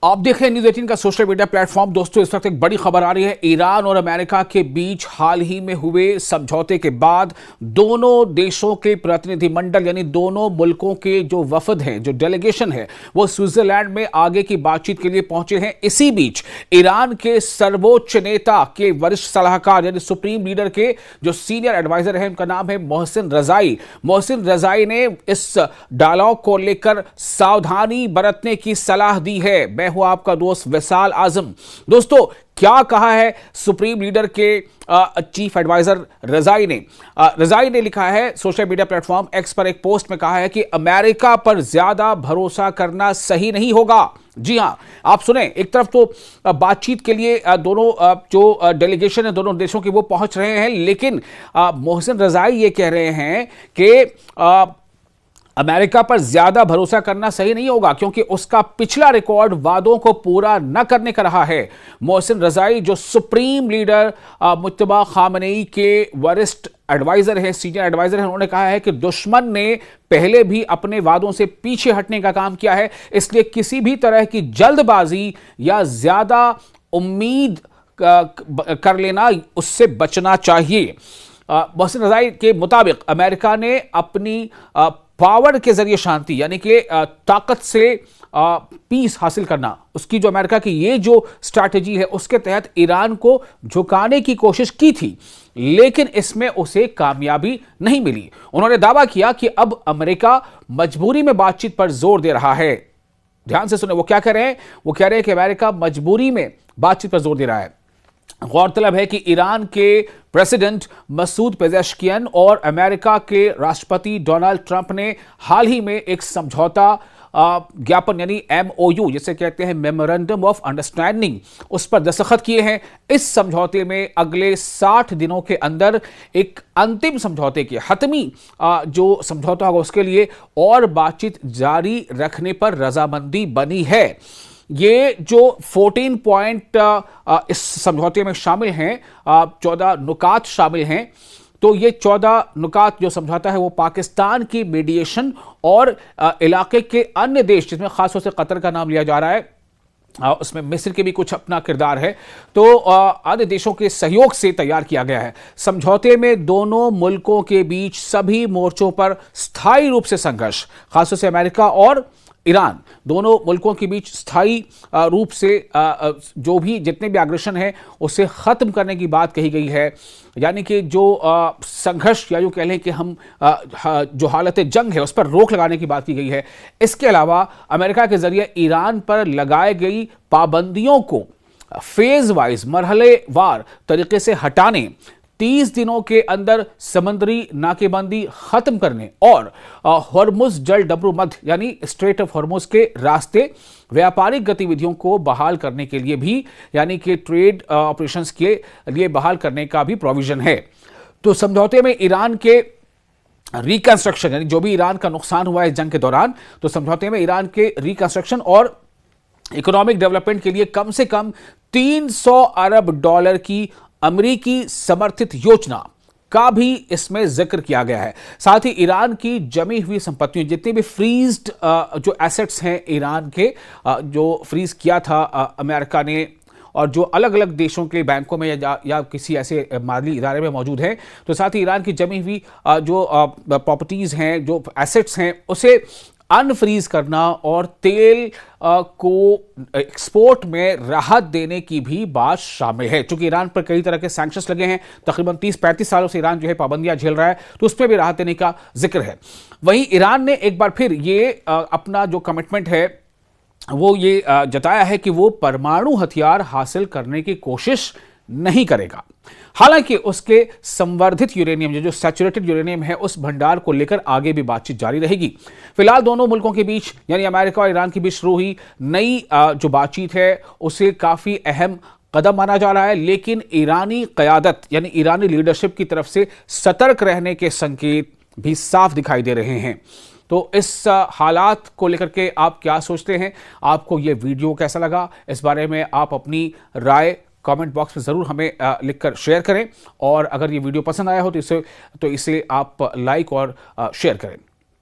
आप देख रहे हैं न्यूज़ 18 का सोशल मीडिया प्लेटफॉर्म। दोस्तों, इस वक्त एक बड़ी खबर आ रही है। ईरान और अमेरिका के बीच हाल ही में हुए समझौते के बाद दोनों देशों के प्रतिनिधिमंडल यानी दोनों मुल्कों के जो वफद हैं, जो डेलीगेशन है, वो स्विट्जरलैंड में आगे की बातचीत के लिए पहुंचे हैं। इसी बीच ईरान के सर्वोच्च नेता के वरिष्ठ सलाहकार यानी सुप्रीम लीडर के जो सीनियर एडवाइजर हैं, उनका नाम है मोहसिन रजाई। मोहसिन रजाई ने इस डायलॉग को लेकर सावधानी बरतने की सलाह दी है। मैं हूं आपका दोस्त विशाल आजम। दोस्तों, क्या कहा है सुप्रीम लीडर के चीफ एडवाइजर रजाई ने लिखा है सोशल मीडिया प्लेटफॉर्म एक्स पर एक पोस्ट में कहा है कि अमेरिका पर ज्यादा भरोसा करना सही नहीं होगा। जी हां, आप सुने, एक तरफ तो बातचीत के लिए दोनों जो डेलीगेशन है दोनों देशों की वो पहुंच रहे हैं, लेकिन मोहसिन रजाई ये कह रहे हैं कि अमेरिका पर ज्यादा भरोसा करना सही नहीं होगा क्योंकि उसका पिछला रिकॉर्ड वादों को पूरा न करने का रहा है। मोहसिन रजाई जो सुप्रीम लीडर मुज्तबा खामनेई के वरिष्ठ एडवाइजर हैं, सीनियर एडवाइजर हैं, उन्होंने कहा है कि दुश्मन ने पहले भी अपने वादों से पीछे हटने का काम किया है, इसलिए किसी भी तरह की जल्दबाजी या ज्यादा उम्मीद कर लेना, उससे बचना चाहिए। मोहसिन रजाई के मुताबिक अमेरिका ने अपनी पावर के जरिए शांति यानी कि ताकत से पीस हासिल करना, उसकी जो अमेरिका की ये जो स्ट्रैटेजी है उसके तहत ईरान को झुकाने की कोशिश की थी, लेकिन इसमें उसे कामयाबी नहीं मिली। उन्होंने दावा किया कि अब अमेरिका मजबूरी में बातचीत पर जोर दे रहा है। ध्यान से सुने, वो क्या कह रहे हैं? वो कह रहे हैं कि अमेरिका मजबूरी में बातचीत पर जोर दे रहा है। गौरतलब है कि ईरान के प्रेसिडेंट मसूद पेजेश्कियन और अमेरिका के राष्ट्रपति डोनाल्ड ट्रंप ने हाल ही में एक समझौता ज्ञापन यानी MOU जिसे कहते हैं मेमोरेंडम ऑफ अंडरस्टैंडिंग, उस पर दस्तखत किए हैं। इस समझौते में अगले 60 दिनों के अंदर एक अंतिम समझौते के हतमी जो समझौता होगा उसके लिए और बातचीत जारी रखने पर रजामंदी बनी है। ये जो 14 पॉइंट इस समझौते में शामिल हैं, 14 नुकात शामिल हैं। तो ये 14 नुकात जो समझौता है वो पाकिस्तान की मीडिएशन और इलाके के अन्य देश, जिसमें खासतौर से कतर का नाम लिया जा रहा है, उसमें मिस्र के भी कुछ अपना किरदार है, तो अन्य देशों के सहयोग से तैयार किया गया है। समझौते में दोनों मुल्कों के बीच सभी मोर्चों पर स्थायी रूप से संघर्ष, खासतौर से अमेरिका और ईरान दोनों मुल्कों के बीच स्थायी रूप से जो भी जितने भी आग्रेशन है उसे खत्म करने की बात कही गई है। यानी कि जो संघर्ष या जो कह लें कि हम जो हालत जंग है उस पर रोक लगाने की बात की गई है। इसके अलावा अमेरिका के जरिए ईरान पर लगाई गई पाबंदियों को फेज वाइज मरहलेवार तरीके से हटाने, 30 दिनों के अंदर समुद्री नाकेबंदी खत्म करने और हॉर्मुज जल डब्रूमध्य यानी स्ट्रेट ऑफ हॉर्मुज के रास्ते व्यापारिक गतिविधियों को बहाल करने के लिए भी, यानी कि ट्रेड ऑपरेशंस के लिए बहाल करने का भी प्रोविजन है। तो समझौते में ईरान के रिकंस्ट्रक्शन यानी जो भी ईरान का नुकसान हुआ है जंग के दौरान, तो समझौते में ईरान के रिकंस्ट्रक्शन और इकोनॉमिक डेवलपमेंट के लिए कम से कम $300 अरब की अमेरिकी समर्थित योजना का भी इसमें जिक्र किया गया है। साथ ही ईरान की जमी हुई संपत्तियों, जितने भी फ्रीज्ड जो एसेट्स हैं ईरान के, जो फ्रीज किया था अमेरिका ने और जो अलग अलग देशों के बैंकों में या किसी ऐसे माली इदारे में मौजूद हैं, तो साथ ही ईरान की जमी हुई जो प्रॉपर्टीज हैं, जो एसेट्स हैं, उसे अनफ्रीज करना और तेल को एक्सपोर्ट में राहत देने की भी बात शामिल है। चूंकि ईरान पर कई तरह के सैंक्शंस लगे हैं, तकरीबन 30-35 सालों से ईरान जो है पाबंदियां झेल रहा है, तो उसमें भी राहत देने का जिक्र है। वहीं ईरान ने एक बार फिर ये अपना जो कमिटमेंट है वो ये जताया है कि वो परमाणु हथियार हासिल करने की कोशिश नहीं करेगा। हालांकि उसके संवर्धित यूरेनियम जो सैचुरेटेड यूरेनियम है उस भंडार को लेकर आगे भी बातचीत जारी रहेगी। फिलहाल दोनों मुल्कों के बीच यानी अमेरिका और ईरान के बीच शुरू हुई नई जो बातचीत है उसे काफी अहम कदम माना जा रहा है, लेकिन ईरानी क़यादत यानी ईरानी लीडरशिप की तरफ से सतर्क रहने के संकेत भी साफ दिखाई दे रहे हैं। तो इस हालात को लेकर के आप क्या सोचते हैं? आपको यह वीडियो कैसा लगा? इस बारे में आप अपनी राय कमेंट बॉक्स में ज़रूर हमें लिखकर शेयर करें, और अगर ये वीडियो पसंद आया हो तो इसे आप लाइक और शेयर करें।